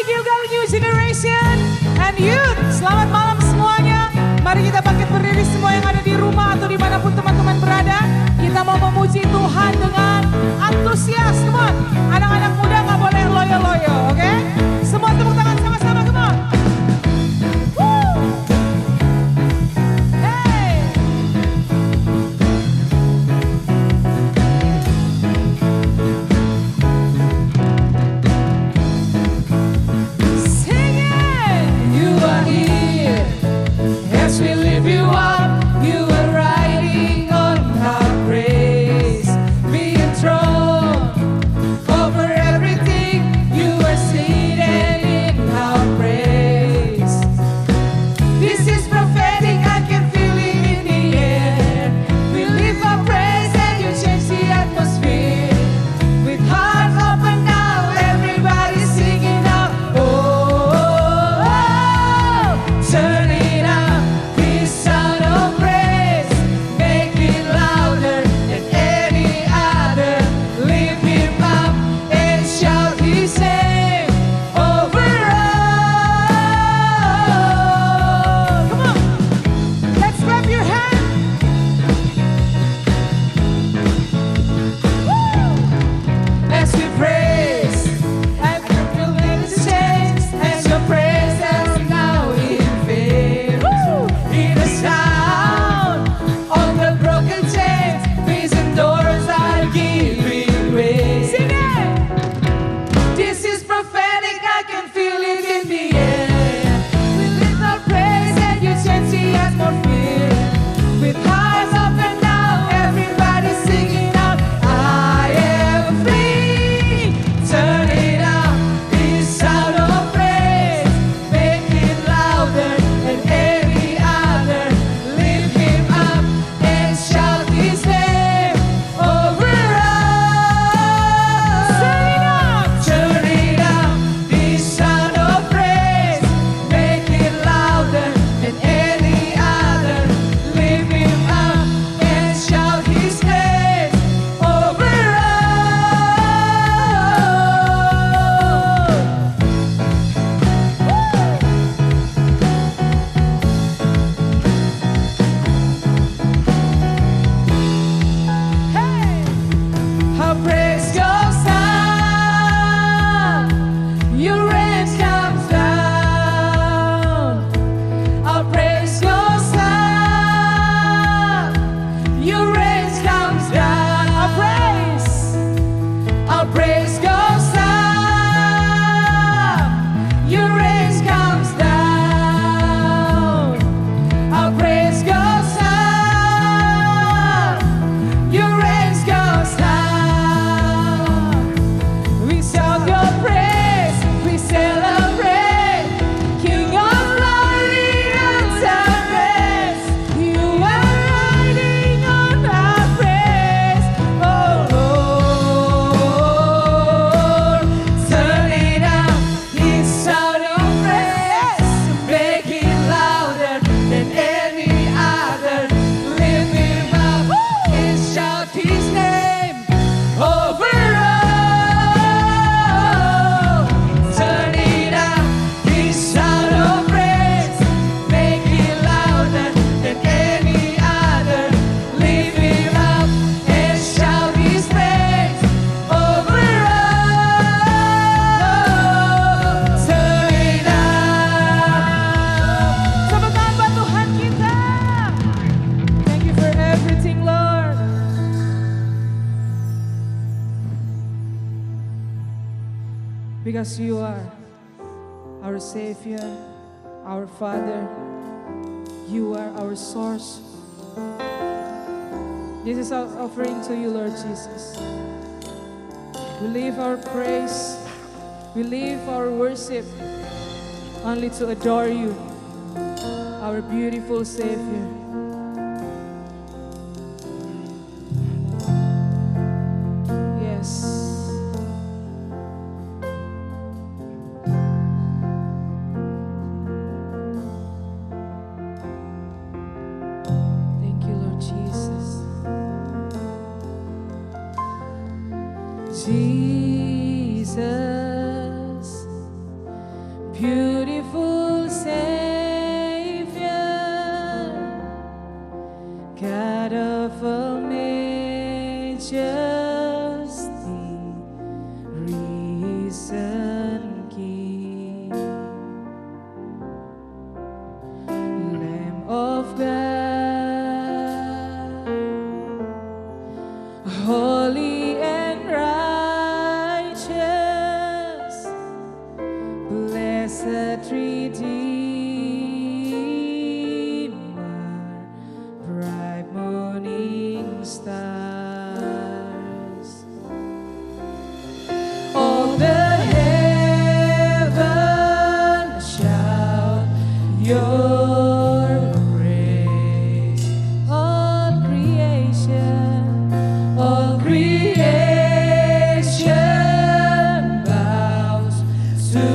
Gilgal New Generation and Youth. Selamat malam semuanya. Mari kita bangkit berdiri semua yang ada di rumah atau dimanapun teman-teman berada. Kita mau memuji Tuhan dengan antusias. Come on. Anak-anak muda gak boleh loyo-loyo, oke? Semua tepuk tangan sama-sama, come on. Woo! Hey! Sing it! You are here as we lift you up. You are riding on our praise. Be enthroned over everything. You are seated in our praise. This is prophetic, I can feel it in the air. We lift our praise and you change the atmosphere. With hearts open now, everybody singing out. Oh, oh, oh. Turn it up, this sound of praise. Make it louder than any other. Lift him up and shout his name over all. Come on, let's clap your hands. As we praise, and the privilege change, as your presence now invades. In the sound of the broken chains, prison doors are giving way. Sing it! This is prophetic, I can feel it in the air. We lift our praise and you change the atmosphere. With hearts open now, everybody singing out, I am free. Turn it up, this sound of praise. Make it louder than any other. Lift him up and shout his name over all. Turn it up, this sound of praise. Make it louder than any other. Lift him up and shout his name over all. Hey! Our praise goes up, your rain comes down. Our praise goes up, your rain comes down. Our praise goes up, your rain comes down. Our praise goes up, your rain goes down. We shout your praise, we celebrate. King of glory and praise. You are riding on our praise. Oh Lord, turn it up, this sound of praise. Make it louder than any other. Lift him up and shout his name over all. Turn it up, this sound of praise. Make it louder than any other. Lift him up and shout his praise over all. Turn it up. Tepuk tangan buat Tuhan kita. Thank you for everything, Lord. Because you are our Savior, our Father. You are our source. This is our offering to you, Lord Jesus. We leave our praise, we leave our worship only to adore you, our beautiful Savior. Yes. Thank you, Lord Jesus. Jesus, beautiful Savior, God of all majesty, risen King, Lamb of God, holy and righteous, blessed Redeemer, bright morning stars. All the heavens shout your praise. All creation bows to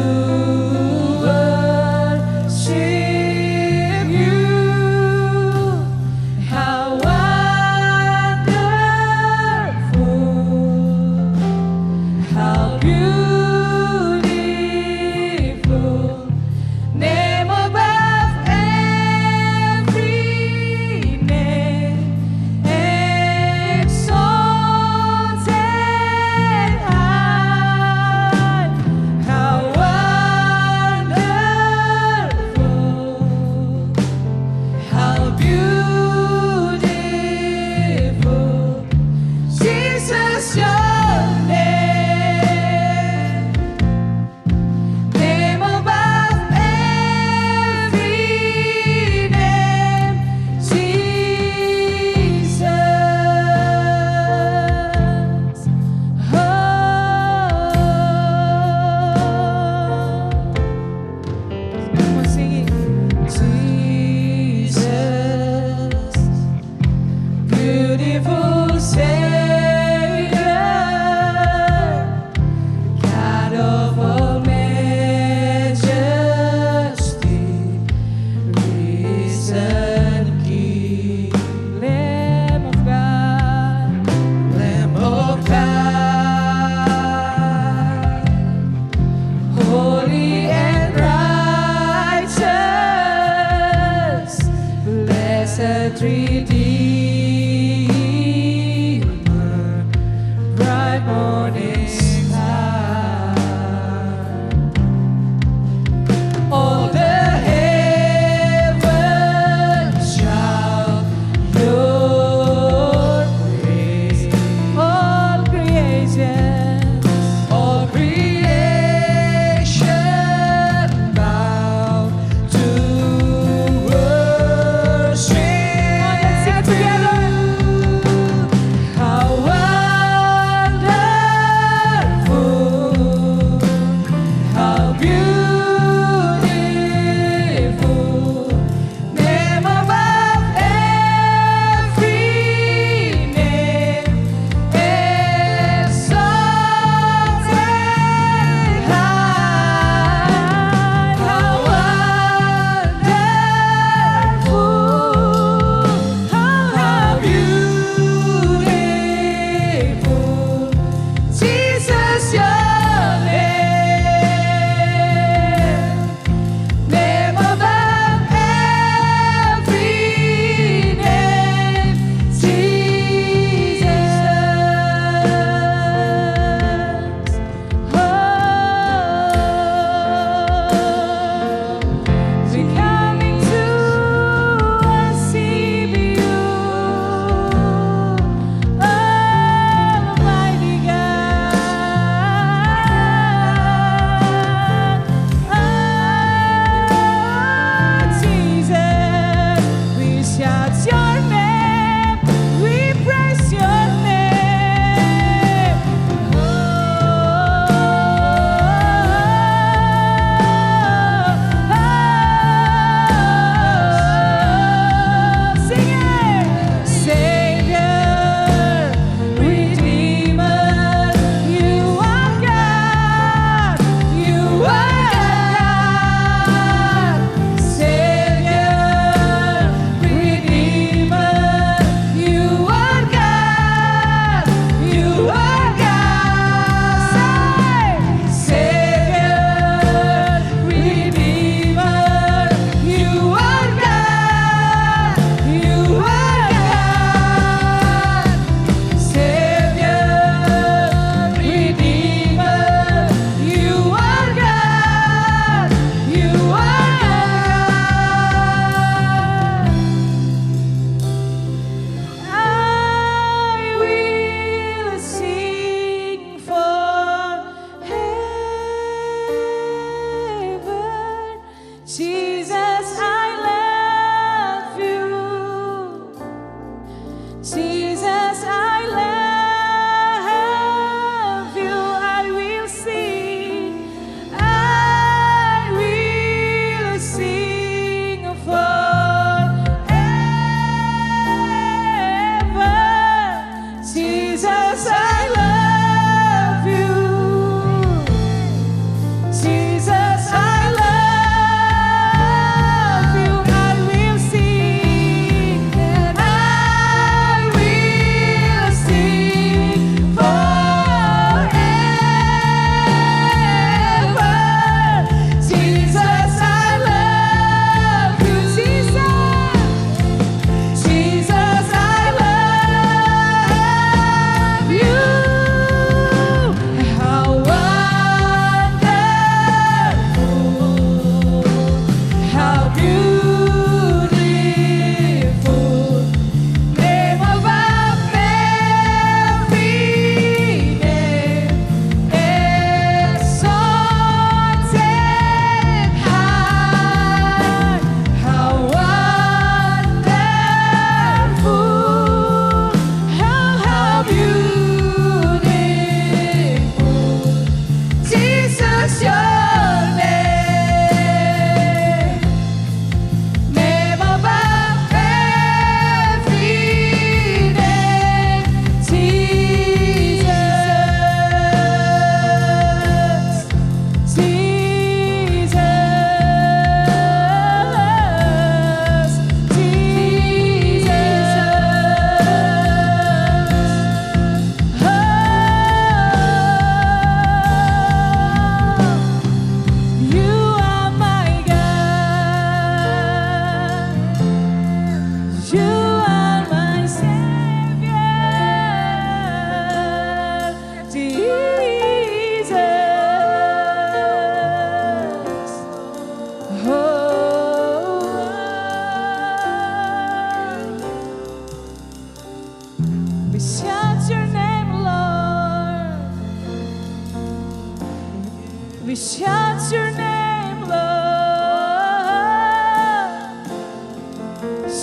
your name, Lord.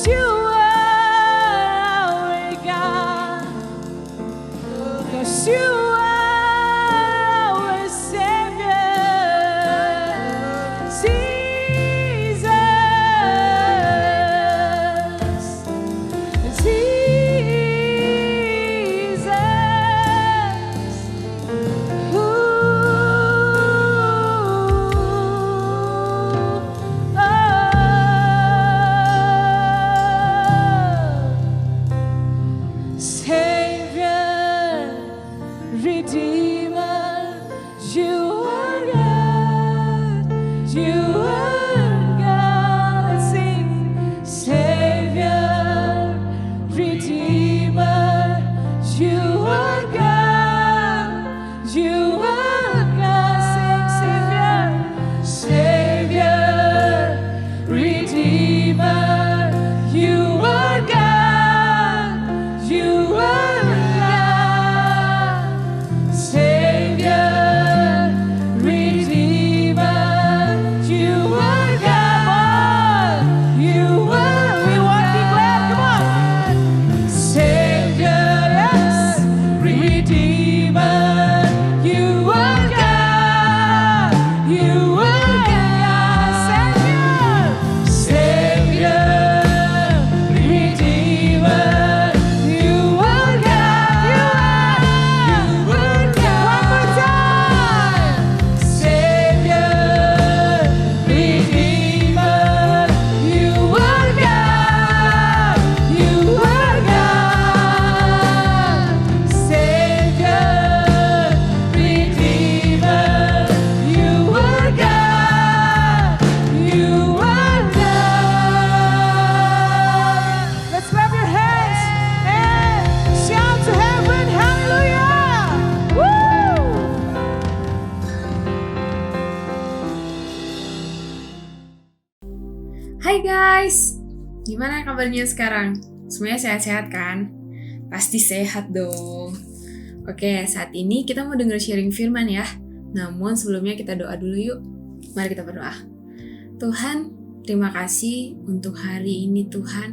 You are our God. Yes, you are our Savior. Jesus. Jesus. Savior, Redeemer, you are God, you are God. Sing, Savior, Redeemer, you are God, you are God. Sing, Savior, Savior, Redeemer, you are God, you are God. Savior, Redeemer, you are God, you are. We want to be glad. Come on. Savior, yes, Redeemer, you are God, you are God. Savior, Redeemer, you are God, you are God. One more time. Savior, Redeemer, you are God, you are God. Savior, Redeemer, you are God, you are God. Let's clap your hands and shout to heaven, hallelujah! Woo! Hai guys, gimana kabarnya sekarang? Semuanya sehat-sehat kan? Pasti sehat dong. Oke, saat ini kita mau denger sharing firman ya. Namun sebelumnya kita doa dulu yuk. Mari kita berdoa. Tuhan, terima kasih untuk hari ini Tuhan.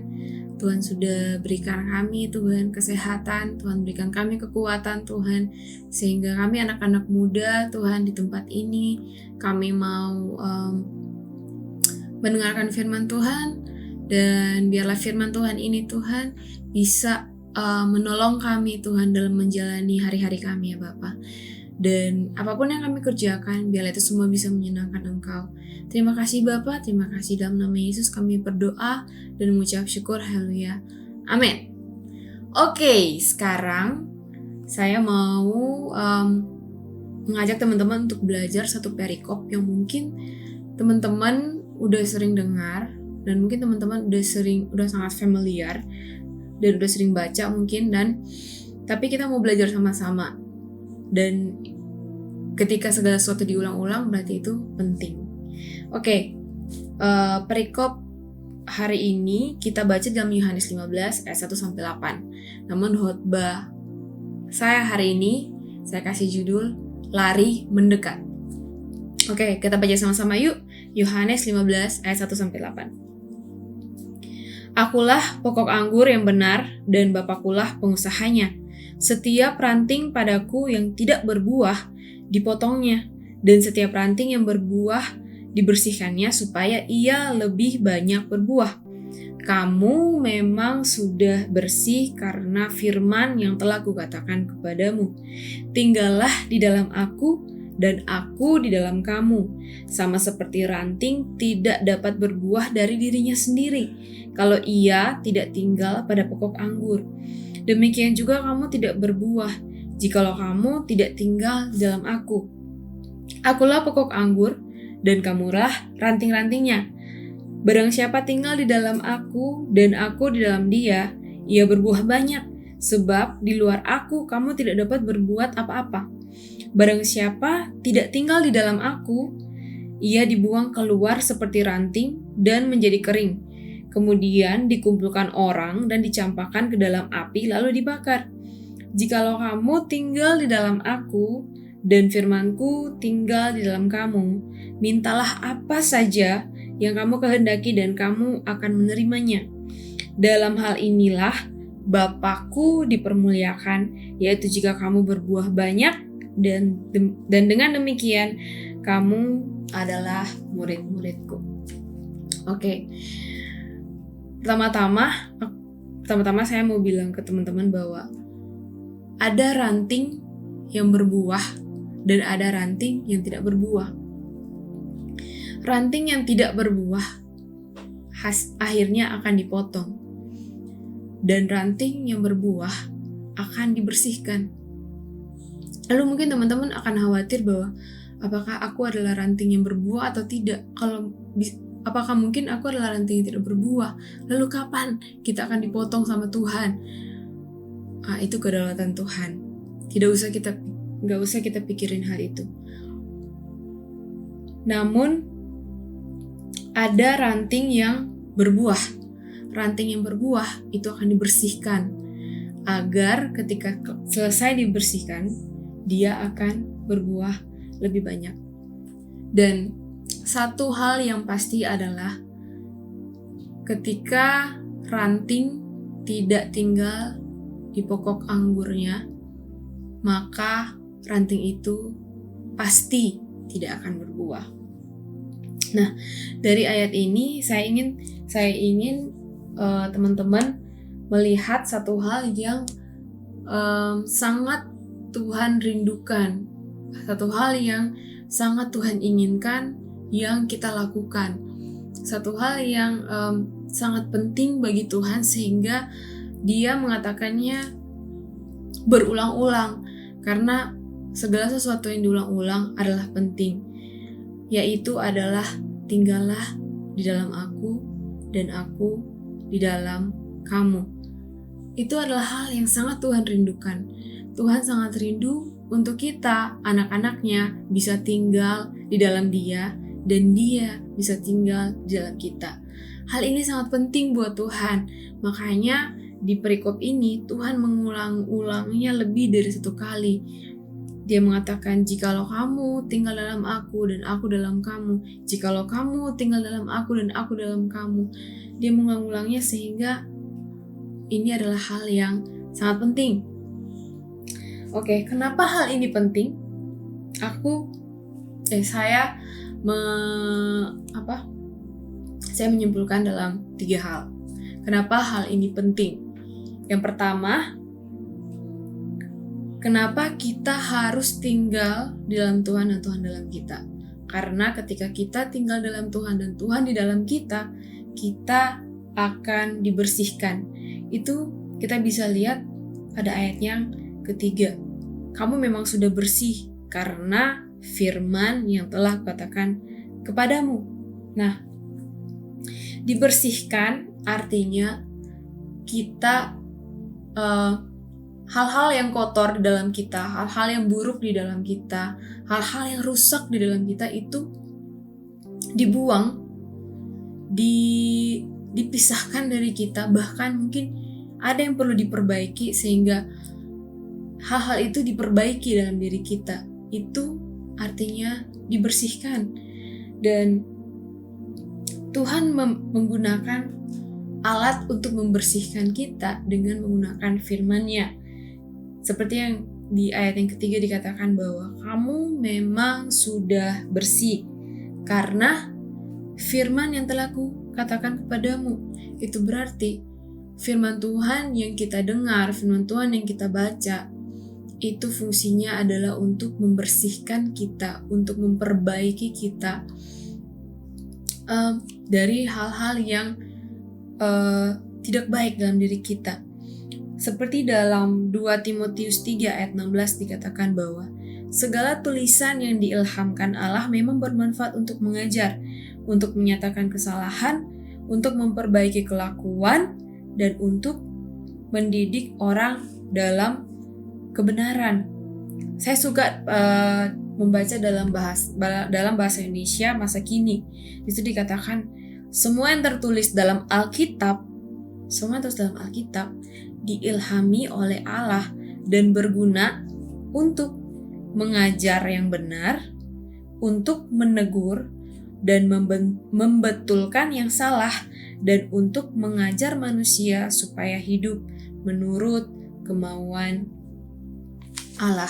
Tuhan sudah berikan kami Tuhan kesehatan, Tuhan berikan kami kekuatan Tuhan. Sehingga kami anak-anak muda Tuhan di tempat ini, kami mau mendengarkan firman Tuhan, dan biarlah firman Tuhan ini Tuhan bisa menolong kami Tuhan dalam menjalani hari-hari kami ya Bapa. Dan apapun yang kami kerjakan, biarlah itu semua bisa menyenangkan Engkau. Terima kasih Bapa, terima kasih dalam nama Yesus kami berdoa dan mengucap syukur, haleluya, amin. Oke, sekarang saya mau mengajak teman-teman untuk belajar satu perikop yang mungkin teman-teman udah sering dengar, dan mungkin teman-teman udah sangat familiar dan udah sering baca mungkin, tapi kita mau belajar sama-sama. Dan ketika segala sesuatu diulang-ulang berarti itu penting. Oke, perikop hari ini kita baca dalam Yohanes 15 ayat 1-8. Namun khotbah saya hari ini saya kasih judul Lari Mendekat. Oke, kita baca sama-sama yuk. Yohanes 15 ayat 1-8. Akulah pokok anggur yang benar dan Bapakulah pengusahanya. Setiap ranting padaku yang tidak berbuah dipotongnya, dan setiap ranting yang berbuah dibersihkannya supaya ia lebih banyak berbuah. Kamu memang sudah bersih karena firman yang telah kukatakan kepadamu. Tinggallah di dalam aku dan aku di dalam kamu. Sama seperti ranting tidak dapat berbuah dari dirinya sendiri kalau ia tidak tinggal pada pokok anggur. Demikian juga kamu tidak berbuah jikalau kamu tidak tinggal di dalam aku. Akulah pokok anggur dan kamulah ranting-rantingnya. Barang siapa tinggal di dalam aku dan aku di dalam dia, ia berbuah banyak, sebab di luar aku kamu tidak dapat berbuat apa-apa. Barang siapa tidak tinggal di dalam aku, ia dibuang keluar seperti ranting dan menjadi kering. Kemudian dikumpulkan orang dan dicampakkan ke dalam api lalu dibakar. Jikalau kamu tinggal di dalam aku dan firman-Ku tinggal di dalam kamu. Mintalah apa saja yang kamu kehendaki dan kamu akan menerimanya. Dalam hal inilah Bapa-Ku dipermuliakan, yaitu jika kamu berbuah banyak dan dengan demikian kamu adalah murid-murid-Ku. Oke. Pertama-tama saya mau bilang ke teman-teman bahwa ada ranting yang berbuah dan ada ranting yang tidak berbuah. Ranting yang tidak berbuah akhirnya akan dipotong. Dan ranting yang berbuah akan dibersihkan. Lalu mungkin teman-teman akan khawatir bahwa apakah aku adalah ranting yang berbuah atau tidak? Apakah mungkin aku adalah ranting yang tidak berbuah? Lalu kapan kita akan dipotong sama Tuhan? Itu kedaulatan Tuhan. Nggak usah kita pikirin hal itu. Namun ada ranting yang berbuah. Ranting yang berbuah itu akan dibersihkan agar ketika selesai dibersihkan dia akan berbuah lebih banyak. Dan satu hal yang pasti adalah ketika ranting tidak tinggal di pokok anggurnya, maka ranting itu pasti tidak akan berbuah. Nah, dari ayat ini saya ingin teman-teman melihat satu hal yang sangat Tuhan rindukan, satu hal yang sangat Tuhan inginkan yang kita lakukan, satu hal yang sangat penting bagi Tuhan sehingga Dia mengatakannya berulang-ulang, karena segala sesuatu yang diulang-ulang adalah penting, yaitu adalah tinggallah di dalam Aku dan Aku di dalam kamu. Itu adalah hal yang sangat Tuhan rindukan. Tuhan sangat rindu untuk kita, anak-anaknya, bisa tinggal di dalam Dia dan Dia bisa tinggal di dalam kita. Hal ini sangat penting buat Tuhan. Makanya di perikop ini Tuhan mengulang-ulangnya lebih dari satu kali. Dia mengatakan, jikalau kamu tinggal dalam Aku dan Aku dalam kamu, jikalau kamu tinggal dalam Aku dan Aku dalam kamu. Dia mengulang-ulangnya sehingga ini adalah hal yang sangat penting. Oke, kenapa hal ini penting? Saya menyimpulkan dalam 3 hal. Kenapa hal ini penting? Yang pertama, kenapa kita harus tinggal di dalam Tuhan dan Tuhan dalam kita? Karena ketika kita tinggal dalam Tuhan dan Tuhan di dalam kita, kita akan dibersihkan. Itu kita bisa lihat pada ayat yang ketiga. Kamu memang sudah bersih karena firman yang telah kukatakan kepadamu. Nah, dibersihkan artinya kita hal-hal yang kotor di dalam kita, hal-hal yang buruk di dalam kita, hal-hal yang rusak di dalam kita itu dibuang, dipisahkan dari kita. Bahkan mungkin ada yang perlu diperbaiki sehingga hal-hal itu diperbaiki dalam diri kita. Itu artinya dibersihkan. Dan Tuhan menggunakan alat untuk membersihkan kita dengan menggunakan firman-Nya. Seperti yang di ayat yang ketiga dikatakan bahwa kamu memang sudah bersih karena firman yang telah kukatakan kepadamu. Itu berarti firman Tuhan yang kita dengar, firman Tuhan yang kita baca, itu fungsinya adalah untuk membersihkan kita, untuk memperbaiki kita dari hal-hal yang tidak baik dalam diri kita. Seperti dalam 2 Timotius 3 ayat 16 dikatakan bahwa segala tulisan yang diilhamkan Allah memang bermanfaat untuk mengajar, untuk menyatakan kesalahan, untuk memperbaiki kelakuan, dan untuk mendidik orang dalam kebenaran. Saya suka membaca dalam bahasa Indonesia masa kini. Itu dikatakan semua yang tertulis dalam Alkitab diilhami oleh Allah dan berguna untuk mengajar yang benar, untuk menegur dan membetulkan yang salah, dan untuk mengajar manusia supaya hidup menurut kemauan Allah.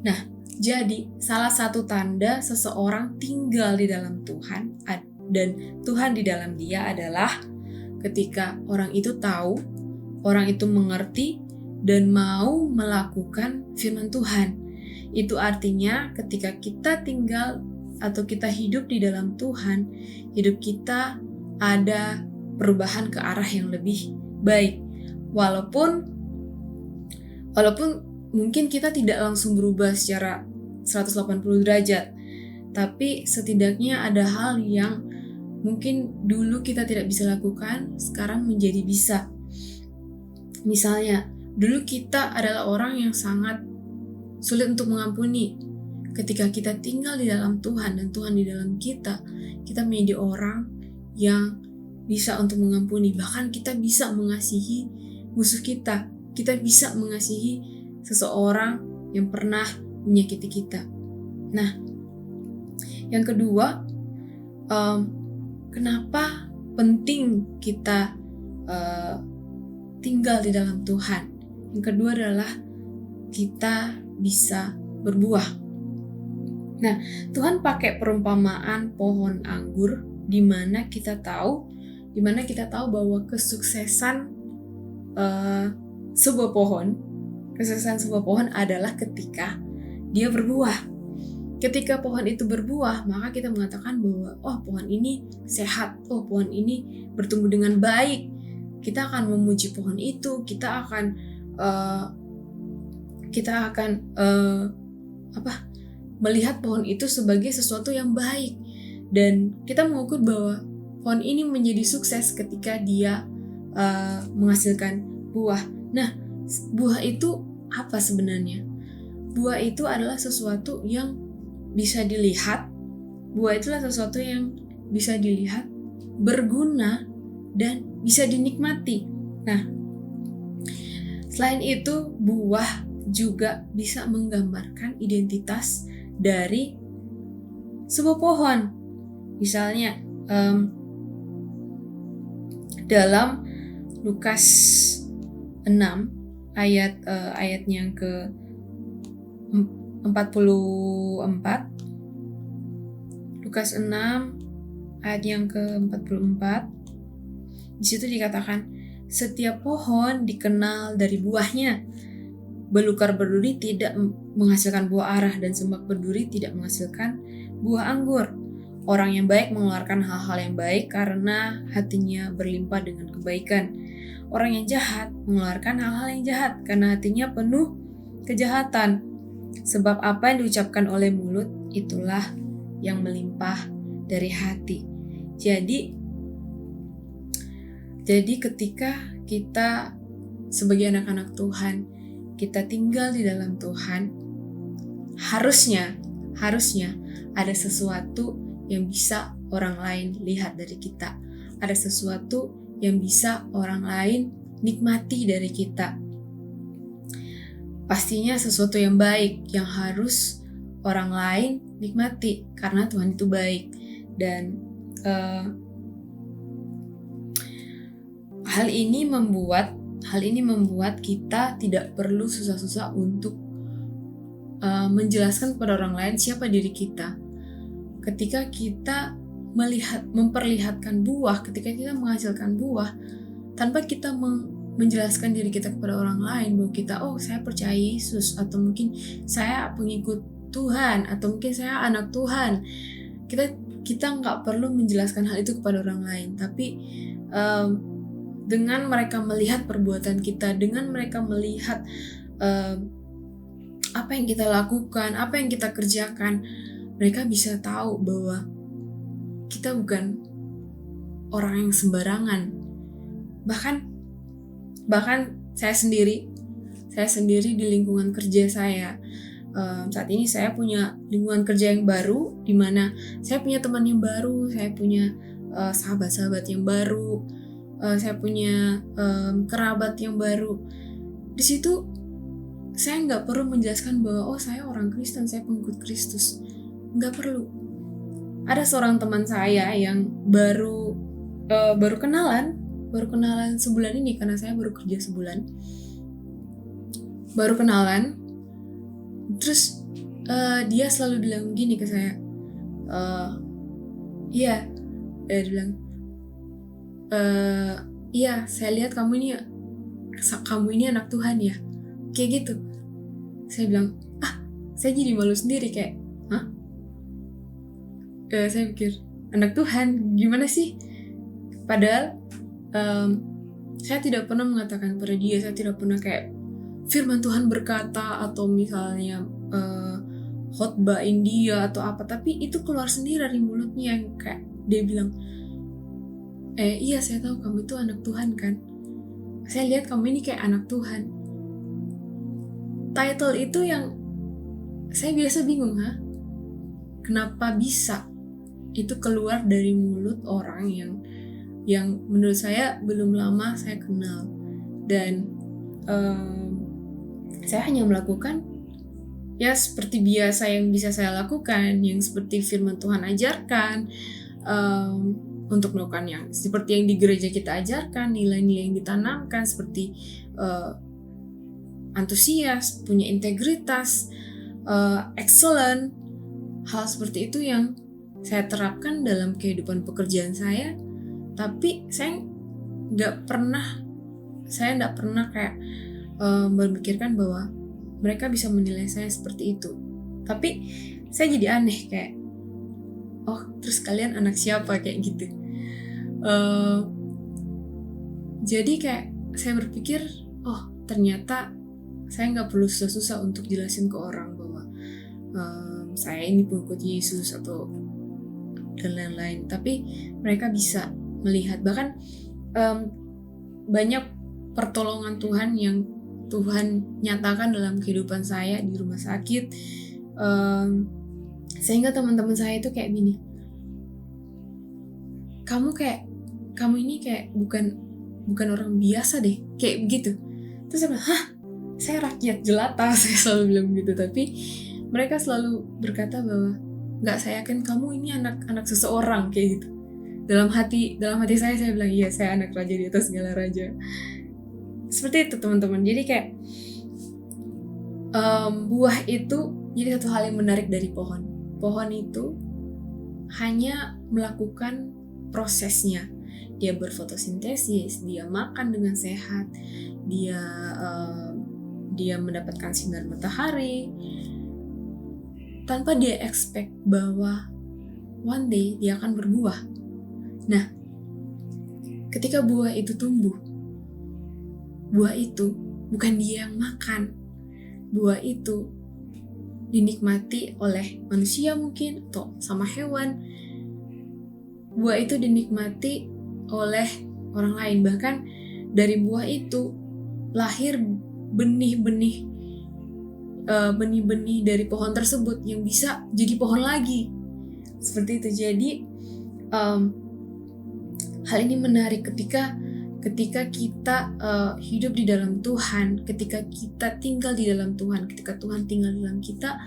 Nah, jadi salah satu tanda seseorang tinggal di dalam Tuhan dan Tuhan di dalam dia adalah ketika orang itu tahu, orang itu mengerti, dan mau melakukan firman Tuhan. Itu artinya ketika kita tinggal atau kita hidup di dalam Tuhan, hidup kita ada perubahan ke arah yang lebih baik. Walaupun mungkin kita tidak langsung berubah secara 180 derajat, tapi setidaknya ada hal yang mungkin dulu kita tidak bisa lakukan, sekarang menjadi bisa. Misalnya, dulu kita adalah orang yang sangat sulit untuk mengampuni. Ketika kita tinggal di dalam Tuhan dan Tuhan di dalam kita menjadi orang yang bisa untuk mengampuni. Bahkan kita bisa mengasihi musuh kita. Kita bisa mengasihi seseorang yang pernah menyakiti kita. Nah, yang kedua, kenapa penting kita tinggal di dalam Tuhan? Yang kedua adalah kita bisa berbuah. Nah, Tuhan pakai perumpamaan pohon anggur di mana kita tahu bahwa kesuksesan sebuah pohon adalah ketika dia berbuah. Ketika pohon itu berbuah, maka kita mengatakan bahwa pohon ini sehat, pohon ini bertumbuh dengan baik. Kita akan memuji pohon itu, kita akan melihat pohon itu sebagai sesuatu yang baik, dan kita mengukur bahwa pohon ini menjadi sukses ketika dia menghasilkan buah. Nah, buah itu apa sebenarnya? Buah itu adalah sesuatu yang bisa dilihat. Buah itulah sesuatu yang bisa dilihat, berguna, dan bisa dinikmati. Nah, selain itu, buah juga bisa menggambarkan identitas dari sebuah pohon. Misalnya, dalam Lukas 6 ayat yang ke 44, Lukas 6 ayat yang ke-44, di situ dikatakan, setiap pohon dikenal dari buahnya. Belukar berduri tidak menghasilkan buah arah, dan semak berduri tidak menghasilkan buah anggur. Orang yang baik mengeluarkan hal-hal yang baik karena hatinya berlimpah dengan kebaikan. Orang yang jahat mengeluarkan hal-hal yang jahat karena hatinya penuh kejahatan. Sebab apa yang diucapkan oleh mulut, itulah yang melimpah dari hati. Jadi ketika kita sebagai anak-anak Tuhan, kita tinggal di dalam Tuhan, harusnya ada sesuatu yang bisa orang lain lihat dari kita. Ada sesuatu yang bisa orang lain nikmati dari kita. Pastinya sesuatu yang baik yang harus orang lain nikmati karena Tuhan itu baik. Dan hal ini membuat kita tidak perlu susah-susah untuk menjelaskan kepada orang lain siapa diri kita. Ketika kita memperlihatkan buah, ketika kita menghasilkan buah, tanpa kita menjelaskan diri kita kepada orang lain bahwa kita, saya percaya Yesus, atau mungkin saya pengikut Tuhan, atau mungkin saya anak Tuhan. Kita nggak perlu menjelaskan hal itu kepada orang lain, tapi dengan mereka melihat perbuatan kita, dengan mereka melihat apa yang kita lakukan, apa yang kita kerjakan, mereka bisa tahu bahwa kita bukan orang yang sembarangan. Bahkan saya sendiri di lingkungan kerja saya, saat ini saya punya lingkungan kerja yang baru, di mana saya punya teman yang baru, saya punya sahabat-sahabat yang baru, saya punya kerabat yang baru. Di situ saya nggak perlu menjelaskan bahwa saya orang Kristen, saya pengikut Kristus. Nggak perlu. Ada seorang teman saya yang baru kenalan sebulan ini, karena saya baru kerja sebulan. Baru kenalan, terus dia selalu bilang gini ke saya, dia bilang, iya, saya lihat kamu ini anak Tuhan ya, kayak gitu. Saya bilang, saya jadi malu sendiri, kayak, saya pikir, anak Tuhan gimana sih? Padahal saya tidak pernah mengatakan pada dia, saya tidak pernah kayak firman Tuhan berkata atau misalnya khotbahin dia atau apa, tapi itu keluar sendiri dari mulutnya, yang kayak dia bilang, iya, saya tahu kamu itu anak Tuhan kan, saya lihat kamu ini kayak anak Tuhan. Title itu yang saya biasa bingung, kenapa bisa itu keluar dari mulut orang yang menurut saya belum lama saya kenal, dan saya hanya melakukan ya seperti biasa yang bisa saya lakukan, yang seperti firman Tuhan ajarkan, untuk melakukan yang seperti yang di gereja kita ajarkan, nilai-nilai yang ditanamkan seperti antusias, punya integritas, excellent. Hal seperti itu yang saya terapkan dalam kehidupan pekerjaan saya, tapi saya nggak pernah kayak memikirkan bahwa mereka bisa menilai saya seperti itu. Tapi saya jadi aneh, kayak, terus kalian anak siapa, kayak gitu. Jadi kayak saya berpikir, ternyata saya nggak perlu susah-susah untuk jelasin ke orang bahwa saya ini pengikut Yesus atau dan lain-lain. Tapi mereka bisa melihat, bahkan banyak pertolongan Tuhan yang Tuhan nyatakan dalam kehidupan saya di rumah sakit, sehingga teman-teman saya itu kayak gini, kamu ini kayak bukan orang biasa deh, kayak begitu. Terus saya bilang, saya rakyat jelata, saya selalu bilang gitu. Tapi mereka selalu berkata bahwa nggak, saya yakin kamu ini anak seseorang, kayak gitu. Dalam hati saya bilang, iya, saya anak raja di atas segala raja. Seperti itu teman-teman. Jadi kayak buah itu jadi satu hal yang menarik dari pohon. Pohon itu hanya melakukan prosesnya. Dia berfotosintesis, dia makan dengan sehat, dia mendapatkan sinar matahari, tanpa dia expect bahwa one day dia akan berbuah. Nah, ketika buah itu tumbuh, buah itu bukan dia yang makan. Buah itu dinikmati oleh manusia mungkin, atau sama hewan. Buah itu dinikmati oleh orang lain. Bahkan dari buah itu lahir benih-benih dari pohon tersebut yang bisa jadi pohon lagi. Seperti itu. Jadi hal ini menarik ketika kita hidup di dalam Tuhan, ketika kita tinggal di dalam Tuhan, ketika Tuhan tinggal di dalam kita,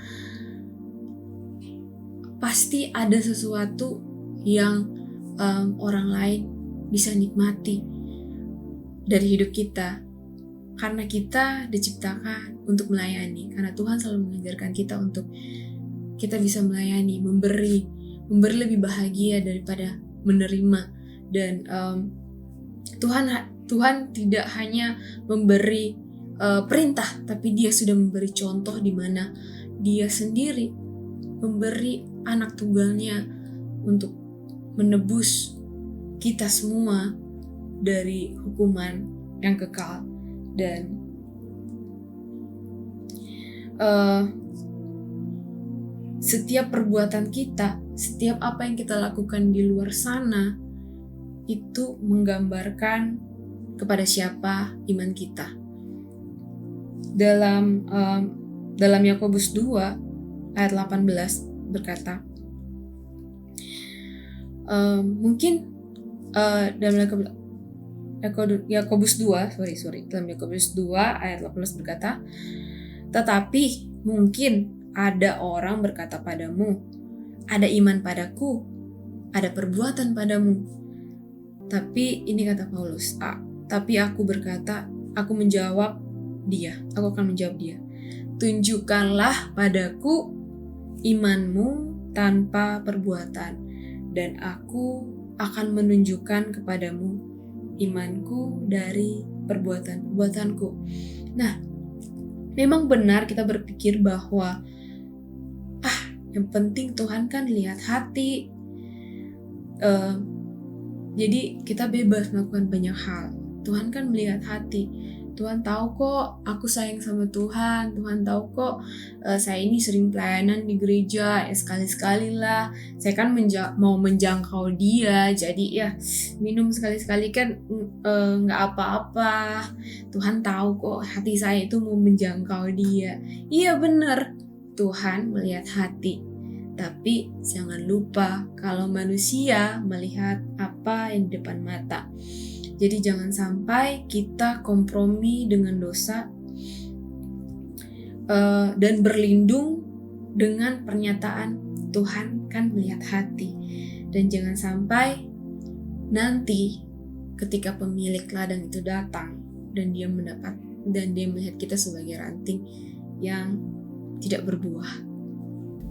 pasti ada sesuatu yang orang lain bisa nikmati dari hidup kita, karena kita diciptakan untuk melayani, karena Tuhan selalu mengajarkan kita untuk kita bisa melayani, memberi lebih bahagia daripada menerima. Dan Tuhan tidak hanya memberi perintah, tapi Dia sudah memberi contoh di mana Dia sendiri memberi anak tunggalnya untuk menebus kita semua dari hukuman yang kekal. Dan setiap perbuatan kita, setiap apa yang kita lakukan di luar sana, itu menggambarkan kepada siapa iman kita. Dalam Yakobus 2 ayat 18 berkata, mungkin dalam Yakobus 2 dalam Yakobus 2 ayat 18 berkata, Tetapi mungkin ada orang berkata padamu, ada iman padaku, ada perbuatan padamu. Tapi ini kata Paulus, tapi aku berkata, aku akan menjawab dia, tunjukkanlah padaku imanmu tanpa perbuatan, dan aku akan menunjukkan kepadamu imanku dari perbuatan-perbuatanku. Nah, memang benar kita berpikir bahwa yang penting Tuhan kan lihat hati. Jadi kita bebas melakukan banyak hal. Tuhan kan melihat hati. Tuhan tahu kok aku sayang sama Tuhan. Tuhan tahu kok saya ini sering pelayanan di gereja. Sekali-sekali lah. Saya kan mau menjangkau dia. Jadi ya minum sekali-sekali kan gak apa-apa. Tuhan tahu kok hati saya itu mau menjangkau dia. Iya benar, Tuhan melihat hati. Tapi jangan lupa kalau manusia melihat apa yang di depan mata. Jadi jangan sampai kita kompromi dengan dosa dan berlindung dengan pernyataan Tuhan kan melihat hati. Dan jangan sampai nanti ketika pemilik ladang itu datang dan dia melihat kita sebagai ranting yang tidak berbuah.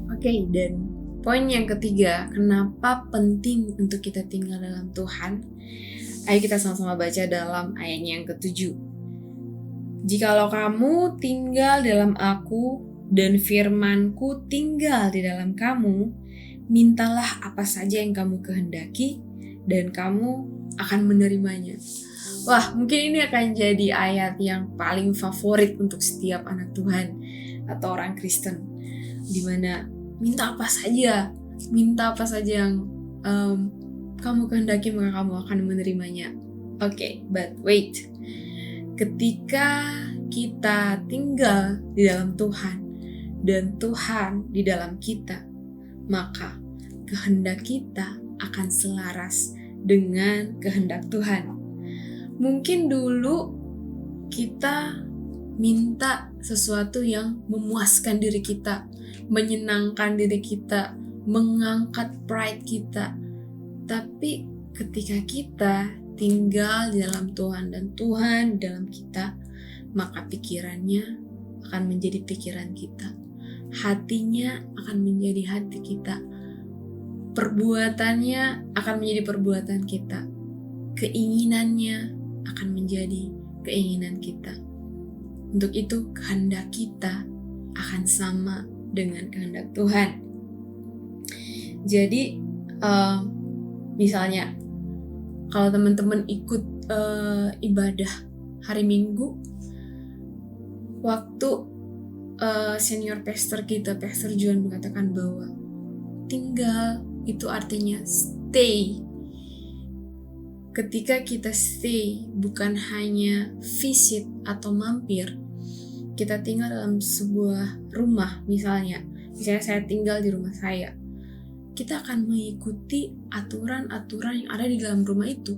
Oke, dan poin yang ketiga, kenapa penting untuk kita tinggal dalam Tuhan? Ayo kita sama-sama baca dalam ayatnya yang ke-7. Jikalau kamu tinggal dalam aku dan firmanku tinggal di dalam kamu, mintalah apa saja yang kamu kehendaki dan kamu akan menerimanya. Wah, mungkin ini akan jadi ayat yang paling favorit untuk setiap anak Tuhan atau orang Kristen, di mana minta apa saja yang kamu kehendaki maka kamu akan menerimanya. Oke, but wait. Ketika kita tinggal di dalam Tuhan dan Tuhan di dalam kita, maka kehendak kita akan selaras dengan kehendak Tuhan. Mungkin dulu kita minta sesuatu yang memuaskan diri kita, menyenangkan diri kita, mengangkat pride kita. Tapi ketika kita tinggal di dalam Tuhan dan Tuhan di dalam kita, maka pikirannya akan menjadi pikiran kita, hatinya akan menjadi hati kita, perbuatannya akan menjadi perbuatan kita, keinginannya akan menjadi keinginan kita. Untuk itu kehendak kita akan sama dengan kehendak Tuhan. Jadi misalnya kalau teman-teman ikut ibadah hari Minggu, waktu senior pastor kita, Pastor John, mengatakan bahwa tinggal itu artinya stay. Ketika kita stay, bukan hanya visit atau mampir, kita tinggal dalam sebuah rumah. Misalnya saya tinggal di rumah saya, kita akan mengikuti aturan-aturan yang ada di dalam rumah itu.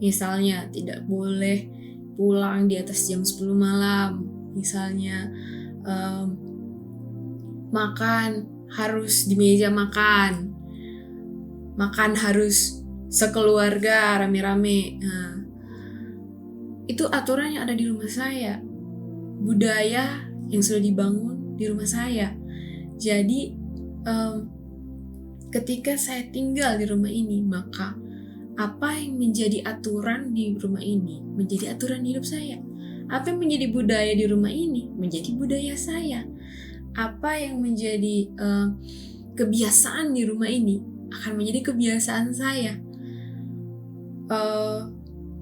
Misalnya tidak boleh pulang di atas jam 10 malam. Misalnya makan harus di meja makan. Makan harus sekeluarga rame-rame. Nah, itu aturan yang ada di rumah saya, budaya yang sudah dibangun di rumah saya. Jadi ketika saya tinggal di rumah ini, maka apa yang menjadi aturan di rumah ini menjadi aturan hidup saya. Apa yang menjadi budaya di rumah ini menjadi budaya saya. Apa yang menjadi kebiasaan di rumah ini akan menjadi kebiasaan saya.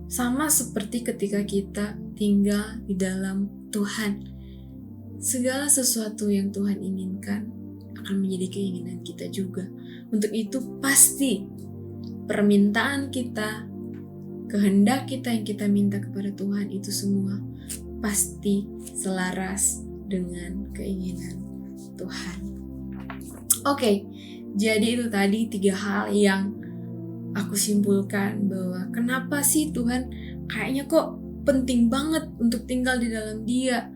Sama seperti ketika kita tinggal di dalam Tuhan, segala sesuatu yang Tuhan inginkan akan menjadi keinginan kita juga. Untuk itu pasti permintaan kita, kehendak kita yang kita minta kepada Tuhan itu semua pasti selaras dengan keinginan Tuhan. Oke, jadi itu tadi 3 hal yang aku simpulkan bahwa kenapa sih Tuhan kayaknya kok penting banget untuk tinggal di dalam Dia.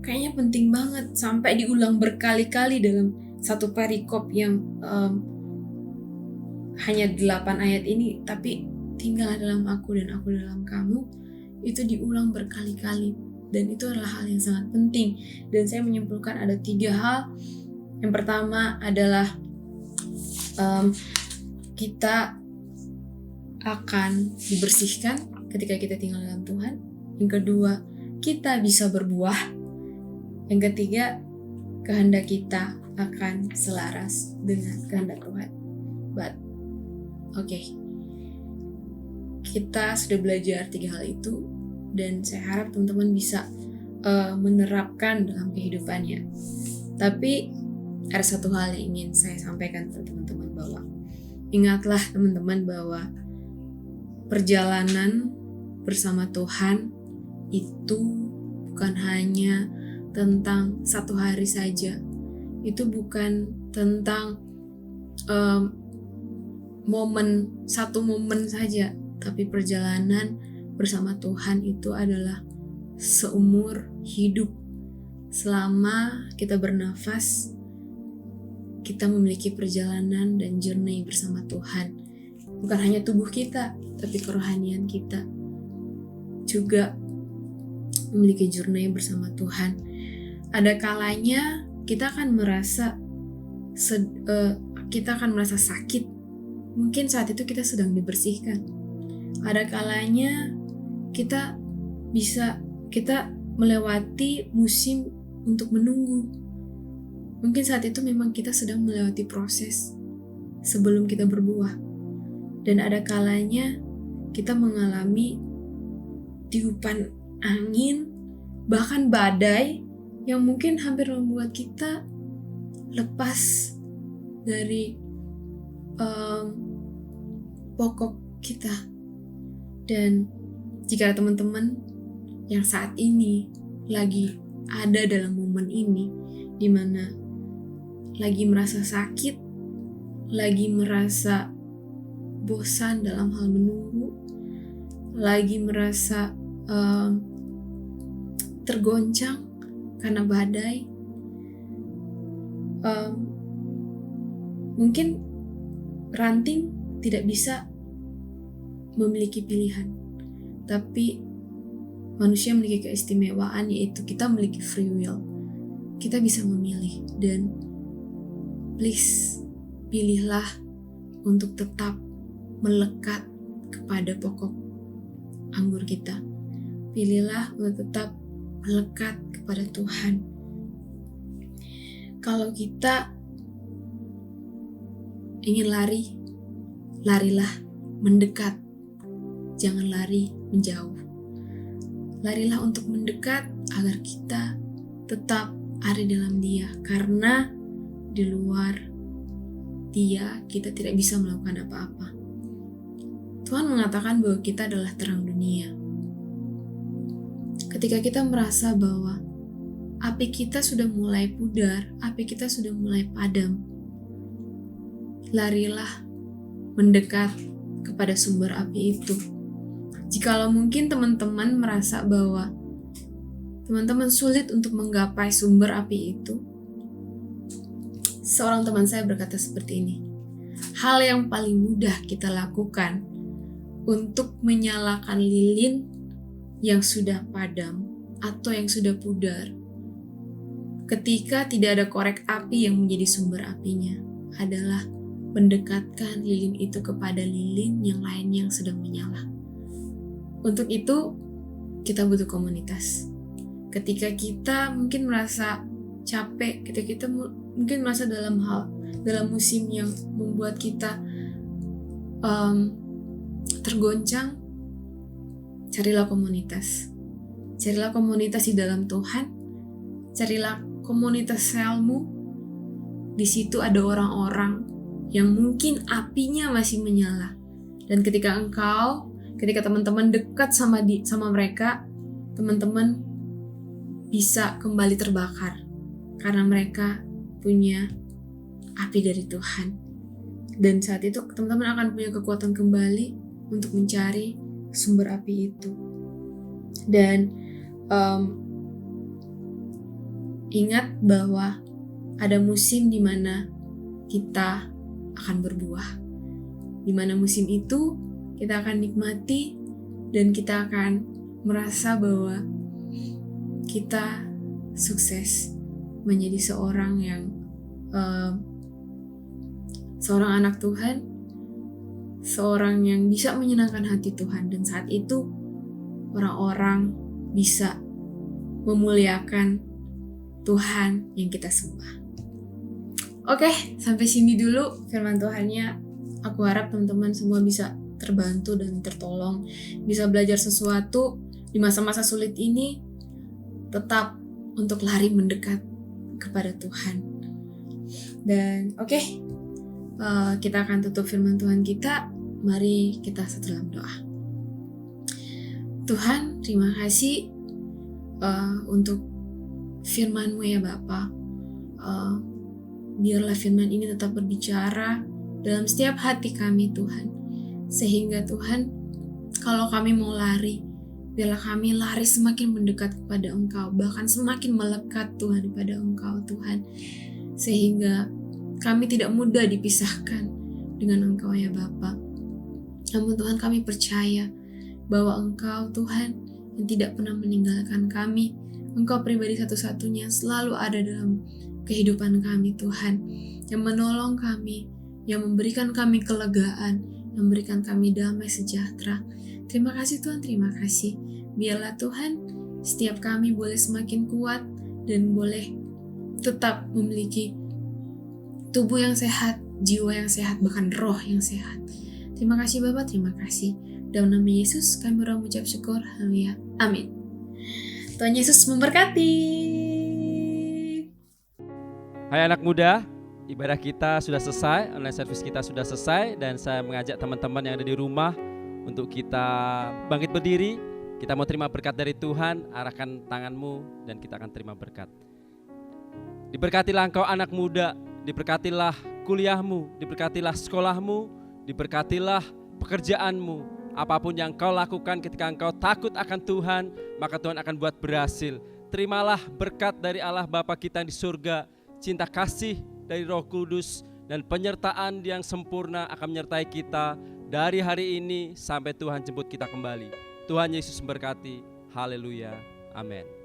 kayaknya penting banget sampai diulang berkali-kali dalam satu perikop yang hanya 8 ayat ini, tapi tinggallah dalam aku dan aku dalam kamu, itu diulang berkali-kali, dan itu adalah hal yang sangat penting. Dan saya menyimpulkan ada 3 hal. Yang pertama adalah kita akan dibersihkan ketika kita tinggal dalam Tuhan. Yang kedua, kita bisa berbuah. Yang ketiga, kehendak kita akan selaras dengan kehendak Tuhan. Oke. Kita sudah belajar 3 hal itu, dan saya harap teman-teman bisa menerapkan dalam kehidupannya. Tapi ada satu hal yang ingin saya sampaikan ke teman-teman, bahwa ingatlah teman-teman bahwa perjalanan bersama Tuhan itu bukan hanya tentang 1 hari saja. Itu bukan tentang satu momen saja, tapi perjalanan bersama Tuhan itu adalah seumur hidup. Selama kita bernafas, kita memiliki perjalanan dan journey bersama Tuhan. Bukan hanya tubuh kita, tapi kerohanian kita juga memiliki journey bersama Tuhan. Ada kalanya kita akan merasa sakit. Mungkin saat itu kita sedang dibersihkan. Ada kalanya kita melewati musim untuk menunggu. Mungkin saat itu memang kita sedang melewati proses sebelum kita berbuah. Dan ada kalanya kita mengalami tiupan angin, bahkan badai yang mungkin hampir membuat kita lepas dari pokok kita. Dan jika teman-teman yang saat ini lagi ada dalam momen ini, di mana lagi merasa sakit, lagi merasa bosan dalam hal menunggu, lagi merasa tergoncang karena badai, mungkin ranting tidak bisa memiliki pilihan, tapi manusia memiliki keistimewaan, yaitu kita memiliki free will. Kita bisa memilih, dan please pilihlah untuk tetap melekat kepada pokok anggur kita. Pilihlah untuk tetap melekat kepada Tuhan. Kalau kita ingin lari, larilah mendekat, jangan lari menjauh. Larilah untuk mendekat agar kita tetap ada dalam Dia, karena di luar Dia kita tidak bisa melakukan apa-apa. Tuhan mengatakan bahwa kita adalah terang dunia. Ketika kita merasa bahwa api kita sudah mulai pudar, api kita sudah mulai padam, larilah mendekat kepada sumber api itu. Jikalau mungkin teman-teman merasa bahwa teman-teman sulit untuk menggapai sumber api itu, seorang teman saya berkata seperti ini: hal yang paling mudah kita lakukan untuk menyalakan lilin yang sudah padam atau yang sudah pudar ketika tidak ada korek api yang menjadi sumber apinya adalah mendekatkan lilin itu kepada lilin yang lain yang sedang menyala. Untuk itu, kita butuh komunitas. Ketika kita mungkin merasa capek, ketika kita mungkin merasa dalam musim yang membuat kita tergoncang, carilah komunitas. Carilah komunitas di dalam Tuhan. Carilah komunitas selmu. Di situ ada orang-orang yang mungkin apinya masih menyala. Dan ketika teman-teman dekat sama mereka, teman-teman bisa kembali terbakar karena mereka punya api dari Tuhan. Dan saat itu teman-teman akan punya kekuatan kembali untuk mencari sumber api itu. Dan ingat bahwa ada musim di mana kita akan berbuah. Di mana musim itu kita akan nikmati dan kita akan merasa bahwa kita sukses menjadi seorang anak Tuhan, seorang yang bisa menyenangkan hati Tuhan, dan saat itu orang-orang bisa memuliakan Tuhan yang kita sembah. Oke, sampai sini dulu firman Tuhannya. Aku harap teman-teman semua bisa terbantu dan tertolong, bisa belajar sesuatu di masa-masa sulit ini, tetap untuk lari mendekat kepada Tuhan. Dan kita akan tutup firman Tuhan kita. Mari kita satu dalam doa. Tuhan, terima kasih untuk firman-Mu ya Bapa. Biarlah firman ini tetap berbicara dalam setiap hati kami Tuhan. Sehingga Tuhan, kalau kami mau lari, biarlah kami lari semakin mendekat kepada Engkau, bahkan semakin melekat Tuhan kepada Engkau Tuhan. Sehingga kami tidak mudah dipisahkan dengan Engkau ya Bapa. Namun Tuhan, kami percaya bahwa Engkau Tuhan yang tidak pernah meninggalkan kami. Engkau pribadi satu-satunya selalu ada dalam kehidupan kami Tuhan, yang menolong kami, yang memberikan kami kelegaan, yang memberikan kami damai sejahtera. Terima kasih Tuhan, terima kasih. Biarlah Tuhan, setiap kami boleh semakin kuat dan boleh tetap memiliki tubuh yang sehat, jiwa yang sehat, bahkan roh yang sehat. Terima kasih Bapak, terima kasih. Dalam nama Yesus kami mengucap syukur. Haleluya. Amin. Tuhan Yesus memberkati. Hai anak muda, ibadah kita sudah selesai, online service kita sudah selesai, dan saya mengajak teman-teman yang ada di rumah untuk kita bangkit berdiri. Kita mau terima berkat dari Tuhan, arahkan tanganmu dan kita akan terima berkat. Diberkatilah engkau anak muda, diberkatilah kuliahmu, diberkatilah sekolahmu, diberkatilah pekerjaanmu. Apapun yang kau lakukan ketika engkau takut akan Tuhan, maka Tuhan akan buat berhasil. Terimalah berkat dari Allah Bapa kita yang di surga, cinta kasih dari Roh Kudus, dan penyertaan yang sempurna akan menyertai kita dari hari ini sampai Tuhan jemput kita kembali. Tuhan Yesus memberkati. Haleluya. Amin.